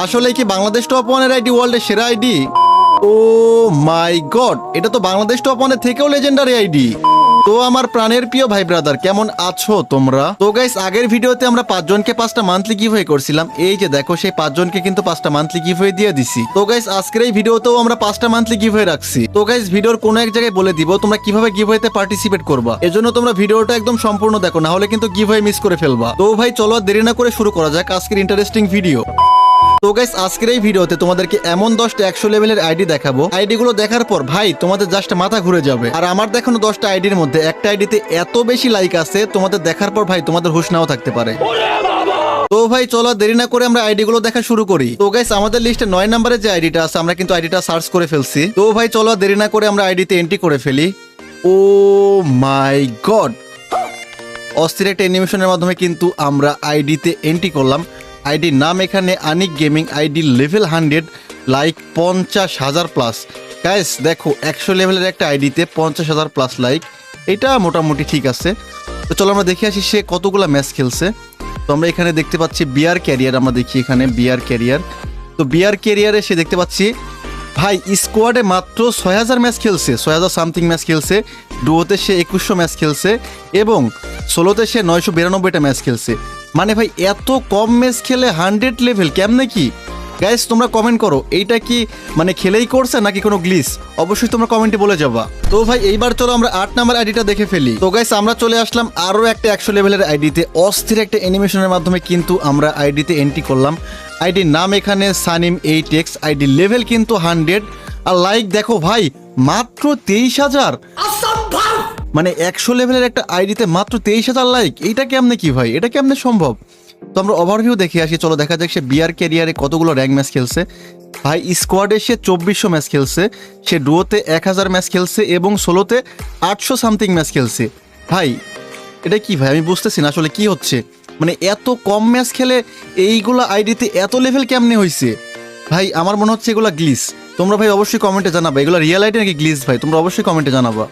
আসলে কি বাংলাদেশ টপ ওয়ানের আইডি ওয়ার্ল্ডের সেরা আইডি? ও মাই গড, এটা তো বাংলাদেশ টপ ওয়ানের থেকেও লেজেন্ডারি আইডি। তো আমার প্রাণের প্রিয় ভাই ব্রাদার, কেমন আছো তোমরা? তো গাইস, আগের ভিডিওতে আমরা 5 জনকে 5টা মান্থলি গিভওয়ে করছিলাম। এই যে দেখো, সেই 5 জনকে কিন্তু 5টা মান্থলি গিভওয়ে দিয়ে দিছি। তো গাইস, আজকের এই ভিডিওতেও আমরা 5টা মান্থলি গিভওয়ে রাখছি। তো গাইস, ভিডিওর কোনো এক জায়গায় বলে দিব তোমরা কিভাবে গিভওয়েতে পার্টিসিপেট করবা। এজন্য তোমরা ভিডিওটা একদম সম্পূর্ণ দেখো, না হলে কিন্তু গিভওয়ে মিস করে ফেলবা। তো ভাই চলো আর দেরি না করে শুরু করা যাক আজকের ইন্টারেস্টিং ভিডিও। তো গাইস, আজকের এই ভিডিওতে তোমাদেরকে এমন 10টা 100 লেভেলের আইডি দেখাবো। আইডি গুলো দেখার পর ভাই তোমাদের জাস্ট মাথা ঘুরে যাবে। আর আমার দেখানো 10টা আইডির মধ্যে একটা আইডিতে এত বেশি লাইক আছে, তোমাদের দেখার পর ভাই তোমাদের হুঁশ নাও থাকতে পারে। তো ভাই চলো দেরি না করে আমরা আইডি গুলো দেখা শুরু করি। তো গাইস, আমাদের লিস্টে 9 নম্বরে যে আইডিটা আছে, আমরা কিন্তু আইডিটা সার্চ করে ফেলছি। তো ভাই চলো দেরি না করে আমরা আইডিতে এন্ট্রি করে ফেলি। ও মাই গড, অস্থির একটা অ্যানিমেশনের মাধ্যমে কিন্তু আমরা আইডিতে এন্ট্রি করলাম। আইডির নাম এখানে Anik gaming, ID level 100, like 50,000 plus. Guys দেখো, 100 লেভেলের একটা আইডিতে 50,000 প্লাস লাইক, এটা মোটামুটি ঠিক আছে। তো চলো আমরা দেখে আসি সে কতগুলা ম্যাচ খেলছে। তো আমরা এখানে দেখতে পাচ্ছি বিআর ক্যারিয়ার, আমরা দেখি এখানে বিআর ক্যারিয়ার। তো বিআর ক্যারিয়ারে সে দেখতে পাচ্ছি ভাই স্কোয়াডে মাত্র 6,000 ম্যাচ খেলছে, 6,000 সামথিং ম্যাচ খেলছে। ডুয়োতে সে 2100 ম্যাচ খেলছে এবং সোলোতে সে 992টা ম্যাচ খেলছে। মানে ভাই এত কম ম্যাচ খেলে 100 লেভেল কেমনে কি? গাইস তোমরা কমেন্ট করো, এইটা কি মানে খেলেই করছে নাকি কোনো গ্লিচ? অবশ্যই তোমরা কমেন্টে বলে যাবা। তো ভাই এইবার চলো আমরা 8 নাম্বার আইডিটা দেখে ফেলি। তো গাইস, আমরা চলে আসলাম আরো একটা 100 লেভেলের আইডিতে। অস্থির একটা অ্যানিমেশনের মাধ্যমে কিন্তু আমরা আইডিতে এন্ট্রি করলাম। আইডির নাম এখানে সানিম 8x, আইডি লেভেল কিন্তু 100। আর লাইক দেখো ভাই, মাত্র 23,000। মানে 100 লেভেলের একটা আইডিতে মাত্র 23,000 লাইক, এইটা কেমনে কি ভাই? এটা কেমনে সম্ভব? তো আমরা ওভারভিউ দেখে আসি। চলো দেখা যাক সে বিআর ক্যারিয়ারে কতগুলো র্যাঙ্ক ম্যাচ খেলছে। ভাই স্কোয়াডে সে 2400 ম্যাচ খেলছে, সে ডুয়োতে 1000 ম্যাচ খেলছে এবং সোলোতে 800 সামথিং ম্যাচ খেলছে। ভাই এটা কি ভাই? আমি বুঝতেছি না আসলে কি হচ্ছে। মানে এত কম ম্যাচ খেলে এইগুলো আইডিতে এত লেভেল কেমনে হয়েছে? ভাই আমার মনে হচ্ছে এগুলো গ্লিচ। তোমরা ভাই অবশ্যই কমেন্টে জানাবা এগুলো রিয়েল আইডি নাকি গ্লিচ। ভাই তোমরা অবশ্যই কমেন্টে জানাবা।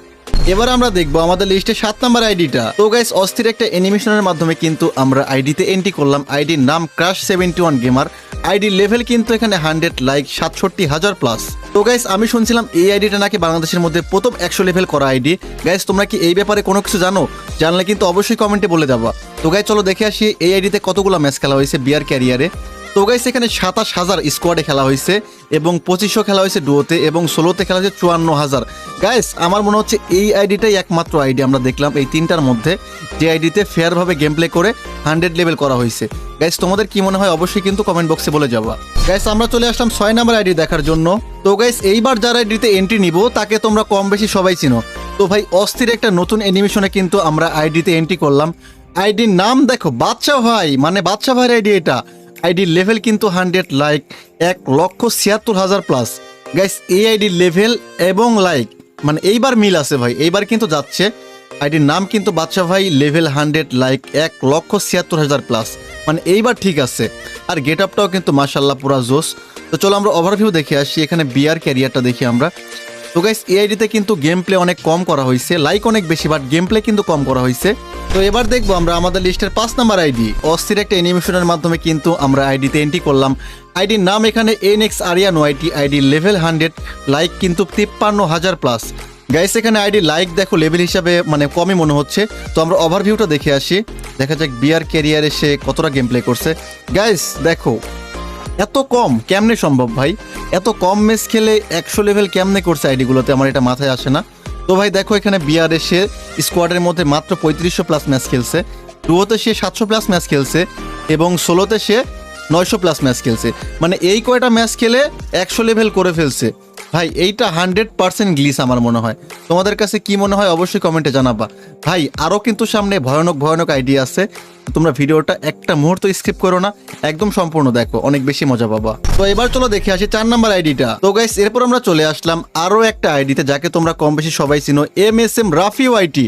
এবার আমরা দেখবো আমাদের লিস্টে 7 নাম্বার আইডিটা। তো গাইস, অস্থির একটা অ্যানিমেশনের মাধ্যমে কিন্তু আমরা আইডিতে এন্ট্রি করলাম। আইডির নাম ক্রাশ 71 গেমার, আইডি লেভেল কিন্তু এখানে 100, লাইক 67,000 প্লাস। তো গাইস, আমি শুনছিলাম এই আইডিটা নাকি বাংলাদেশের মধ্যে প্রথম 100 লেভেল করা আইডি। গাইস তোমরা কি এই ব্যাপারে কোনো কিছু জানো? জানলে কিন্তু অবশ্যই কমেন্টে বলে যাবা। তো গাইস চলো দেখে আসি এই আইডিতে কতগুলো ম্যাচ খেলা হয়েছে বিআর ক্যারিয়ারে। তো গাইস, এখানে 27,000 স্কোয়াডে খেলা হয়েছে এবং 2500 খেলা হয়েছে ডুয়োতে এবং সোলোতে খেলা হয়েছে 54,000। গাইস আমার মনে হচ্ছে এই আইডিটাই একমাত্র আইডি আমরা দেখলাম এই 3টার মধ্যে যে আইডিতে ফেয়ারভাবে গেম প্লে করে 100 লেভেল করা হয়েছে। গাইস তোমাদের কি মনে হয় অবশ্যই কিন্তু কমেন্ট বক্সে বলে যাবা। গাইস আমরা চলে আসলাম 6 নাম্বার আইডি দেখার জন্য। তো গাইস এইবার যারা আইডিতে এন্ট্রি নিব তাকে তোমরা কম বেশি সবাই চিনো। তো ভাই অস্থির একটা নতুন অ্যানিমেশনে কিন্তু আমরা আইডিতে এন্ট্রি করলাম। আইডির নাম দেখো বাদশা ভাই, মানে বাদশা ভাইয়ের আইডি এটা। আইডি লেভেল কিন্তু 100, লাইক 1,76,000 প্লাস। গাইস এই আইডি লেভেল এবং লাইক মানে এইবার মিল আছে ভাই, এইবার কিন্তু যাচ্ছে। আইডির নাম কিন্তু বাদশা ভাই, লেভেল 100, লাইক 1,76,000 প্লাস। মানে এইবার ঠিক আছে। আর গেট আপটাও কিন্তু মাশাল্লাহ পুরা জোস। তো চলো আমরা ওভারভিউ দেখে আসি। এখানে বিআর ক্যারিয়ারটা দেখি আমরা। তো গাইস এই আইডিতে কিন্তু গেম প্লে অনেক কম করা হয়েছে, লাইক অনেক বেশি, বাট গেম প্লে কিন্তু কম করা হয়েছে। তো এবার দেখবো আমরা আমাদের লিস্টের 5 নাম্বার আইডি। অস্থির একটা অ্যানিমেশনের মাধ্যমে কিন্তু আমরা আইডিতে এন্ট্রি করলাম। আইডির নাম এখানে এনএক্স আরিয়ান ওয়াইটি, আইডি লেভেল 100, লাইক কিন্তু 53,000 প্লাস। গাইস এখানে আইডি লাইক দেখো লেভেল হিসাবে মানে কমই মনে হচ্ছে। তো আমরা ওভারভিউটা দেখে আসি, দেখা যাক বিআর ক্যারিয়ারে সে কতটা গেম প্লে করছে। গাইস দেখো এত কম কেমনে সম্ভব ভাই? এত কম ম্যাচ খেলে 100 লেভেল কেমনে করছে আইডিগুলোতে, আমার এটা মাথায় আসে না। তো ভাই দেখো এখানে বিআরে সে স্কোয়াডের মধ্যে মাত্র 3500 প্লাস ম্যাচ খেলছে, ডুয়োতে সে 700 প্লাস ম্যাচ খেলছে এবং সোলোতে সে 900 প্লাস ম্যাচ খেলছে। মানে এই কয়টা ম্যাচ খেলে 100 লেভেল করে ফেলছে। ভাই এইটা 100% গ্লিচ আমার মনে হয়। তোমাদের কাছে কি মনে হয় অবশ্যই কমেন্টে জানাবা। ভাই আরও কিন্তু সামনে ভয়ানক ভয়ানক আইডিয়া আছে, তোমরা ভিডিওটা একটা মুহূর্ত স্কিপ করো না, একদম সম্পূর্ণ দেখো, অনেক বেশি মজা পাবা। তো এবার চলো দেখে আসি 4 নাম্বার আইডিটা। তো গাইস এরপর আমরা চলে আসলাম আরও একটা আইডিতে যাকে তোমরা কম বেশি সবাই চিনো, MSM রাফি ওয়াইটি,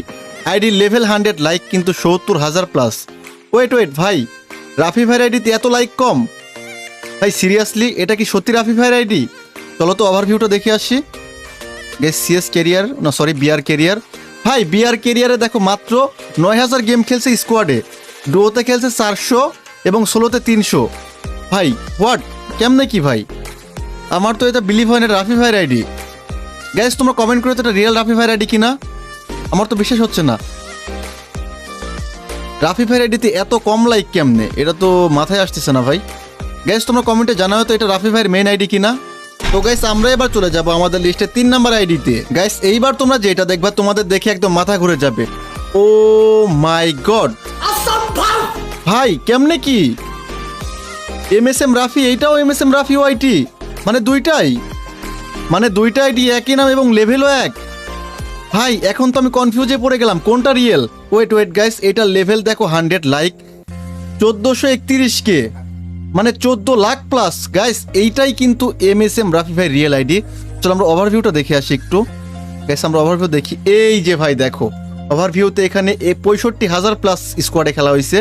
আইডি লেভেল 100, লাইক কিন্তু 70,000 প্লাস। ওয়েট ভাই, রাফি ভাইয়ের আইডিতে এত লাইক কম? ভাই সিরিয়াসলি এটা কি সত্যি রাফি ভাইয়ের আইডি? চলো তো ওভারভিউটা দেখে আসি। গাইস সিএস ক্যারিয়ার, না সরি বিআর ক্যারিয়ার। ভাই বিআর ক্যারিয়ারে দেখো মাত্র 9,000 গেম খেলছে স্কোয়াডে, ডুয়োতে খেলছে 400 এবং সোলোতে 300। ভাই হোয়াট, কেমনে কি ভাই? আমার তো এটা বিলিভ হয় না, রাফি ভাইয়ের আইডি। গাইস তোমরা কমেন্ট করে তো এটা রিয়েল রাফি ভাইয়ের আইডি কিনা, আমার তো বিশ্বাস হচ্ছে না। রাফি ভাইয়ের আইডিতে এত কম লাইক কেমনে, এটা তো মাথায় আসতেছে না ভাই। গাইস তোমরা কমেন্টে জানাও তো এটা রাফি ভাইয়ের মেইন আইডি কিনা। তো গাইস আমরা এবার চলে যাব আমাদের লিস্টে 3 নাম্বার আইডিতে। গাইস এইবার তোমরা যেটা দেখবা তোমাদের দেখে একদম মাথা ঘুরে যাবে। ও মাই গড ভাই, কেমনে কি MSM রাফি, এইটাও MSM রাফি ওয়াইটি, মানে দুইটা আইডি একই নাম এবং লেভেলও এক। ভাই এখন তো আমি কনফিউজে পড়ে গেলাম কোনটা রিয়েল। ওয়েট গাইস, এটার লেভেল দেখো 100 লাইক 1431K, মানে 14 লাখ প্লাস। গাইস এইটাই কিন্তু MSM রাফি ভাই রিয়েল আইডি। চলো আমরা ওভারভিউটা দেখে আসি একটু। গাইস আমরা ওভারভিউ দেখি, এই যে ভাই দেখো ওভারভিউতে এখানে 65,000 প্লাস স্কোয়াডে খেলা হয়েছে।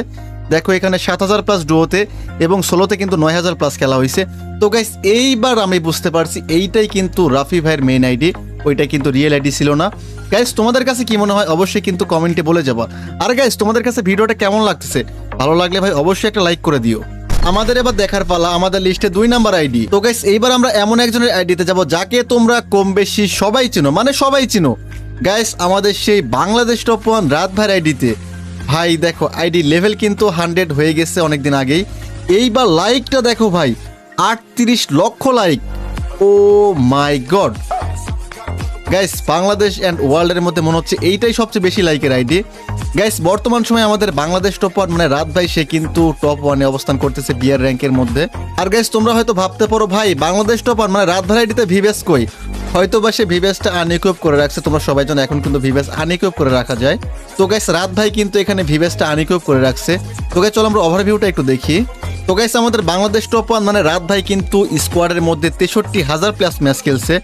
দেখো এখানে 7,000 প্লাস ডুয়োতে এবং সোলোতে কিন্তু 9,000 প্লাস খেলা হয়েছে। তো গাইস এইবার আমি বুঝতে পারছি এইটাই কিন্তু রাফি ভাইয়ের মেইন আইডি, ওইটা কিন্তু রিয়েল আইডি ছিল না। গাইস তোমাদের কাছে কি মনে হয় অবশ্যই কিন্তু কমেন্টে বলে যাবা। আর গাইস তোমাদের কাছে ভিডিওটা কেমন লাগতেছে, ভালো লাগলে ভাই অবশ্যই একটা লাইক করে দিও। আমাদের এবার দেখার পালা আমাদের লিস্টে 2 নাম্বার আইডি। তো গাইস এইবার আমরা এমন একজনের আইডিতে যাব যাকে তোমরা কম বেশি সবাই চিনো, মানে সবাই চিনো। গাইস আমাদের সেই বাংলাদেশ টপ 1 রাত ভাইয়ের আইডিতে। ভাই দেখো আইডি লেভেল কিন্তু 100 হয়ে গেছে অনেকদিন আগেই। এইবার লাইকটা দেখো ভাই, 38 লক্ষ like. Oh my god guys, Bangladesh and ওয়ার্ল্ডের মধ্যে মনে হচ্ছে এইটাই সবচেয়ে বেশি লাইকের আইডি। গাইস বর্তমান সময়ে আমাদের বাংলাদেশ টপ 1 মানে রাত ভাই, সে কিন্তু টপ 1-এ অবস্থান করতেছে বিয়ার র্যাঙ্কের মধ্যে। আর গাইস তোমরা হয়তো ভাবতে পারো ভাই বাংলাদেশ টপ 1 মানে রাত ভাই আইডিতে ভিভেস কই, হয়তো বা সে ভিভেসটা আনইকুইপ করে রাখছে। তোমরা সবাই জানো এখন কিন্তু ভিভেস আনইকুইপ করে রাখা যায়। তো গাইস রাত ভাই কিন্তু এখানে ভিভেসটা আনইকুইপ করে রাখছে। তো গাইস চলো আমরা ওভারভিউটা একটু দেখি। তো গাইস আমাদের বাংলাদেশ টপ 1 মানে রাত ভাই কিন্তু স্কোয়াডের মধ্যে 63,000 প্লাস ম্যাচ খেলছে,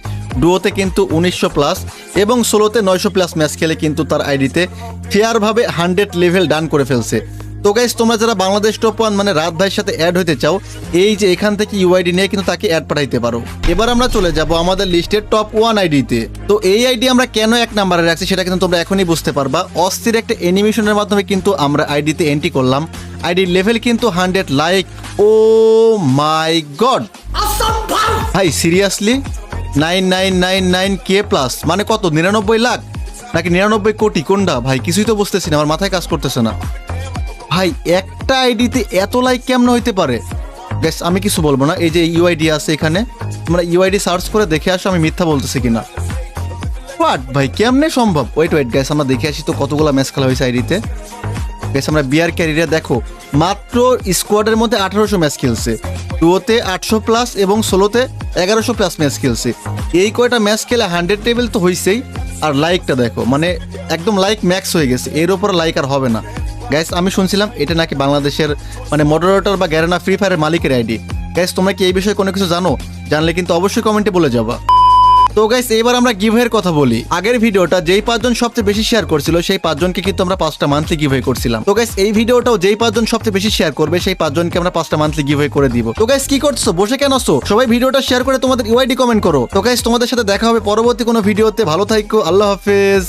ডুয়োতে কিন্তু 1900 প্লাস এবং সোলোতে 900 প্লাস ম্যাচ খেলে কিন্তু তার আইডিতে ফেয়ারভাবে 100 লেভেল ডান করে ফেলছে। তো গাইস তোমরা যারা বাংলাদেশ টপ 1 মানে রাত ভাইয়ের সাথে অ্যাড হতে চাও, এই যে এখান থেকে ইউআইডি নিয়ে কিন্তু তাকে অ্যাড পাঠাইতে পারো। এবার আমরা চলে যাব আমাদের লিস্টের টপ 1 আইডিতে। তো এই আইডি আমরা কেন 1 নম্বরে রাখছি সেটা কিন্তু তোমরা এখনই বুঝতে পারবা। অস্থির একটা অ্যানিমেশনের মাধ্যমে কিন্তু আমরা আইডিতে এন্ট্রি করলাম। আইডির লেভেল কিন্তু 100 লাইক। ও মাই গড ভাই, সিরিয়াসলি 9999K প্লাস, মানে কত 99 লাখ নাকি 99 কোটি, কোনটা ভাই কিছুই তো বুঝতেছি না, আমার মাথায় কাজ করতেছে না ভাই। একটা আইডিতে এত লাইক কেমন হইতে পারে? গাইস আমি কিছু বলবো না, এই যে ইউআইডি আছে এখানে, তোমরা ইউআইডি সার্চ করে দেখে আসো আমি মিথ্যা বলতেছি কিনা। হোয়াট ভাই, কেমনে সম্ভব? ওয়েট গাইস আমরা দেখে আসি তো কতগুলো ম্যাচ খেলা হয়েছে আইডিতে। গাইস আমরা বিয়ার ক্যারিয়ারে দেখো মাত্র স্কোয়াডের মধ্যে 1800 ম্যাচ খেলছে, ডুয়োতে 800 প্লাস এবং সোলোতে 1100 প্লাস ম্যাচ খেলছে। এই কয়টা ম্যাচ খেলে 100 টেবিল তো হয়েছেই। আর লাইকটা দেখো, মানে একদম লাইক ম্যাক্স হয়ে গেছে, এর উপর লাইক আর হবে না। গাইস আমি শুনছিলাম এটা নাকি বাংলাদেশের মানে মডারেটর বা গ্যারেনা ফ্রি ফায়ারের মালিকের আইডি। গাইস তোমরা কি এই বিষয়ে কোনো কিছু জানো? জানলে কিন্তু অবশ্যই কমেন্টে বলে যাবা। তো গাইস এবার আমরা গিভওয়ের কথা বলি। আগের ভিডিওটা যেই 5 জন সবচেয়ে বেশি শেয়ার করছিল সেই 5 জনকে কিন্তু আমরা 5টা মান্থলি গিভওয়ে করছিলাম। তো গাইস এই ভিডিওটাও যেই 5 জন সবচেয়ে বেশি শেয়ার করবে সেই 5 জনকে আমরা 5টা মান্থলি গিভওয়ে করে দিব। তো গাইস কি করছো, বসে কেন আছো? সবাই ভিডিওটা শেয়ার করে তোমাদের ইউআইডি কমেন্ট করো। তো গাইস তোমাদের সাথে দেখা হবে পরবর্তী কোনো ভিডিওতে। ভালো থাকো, আল্লাহ হাফেজ।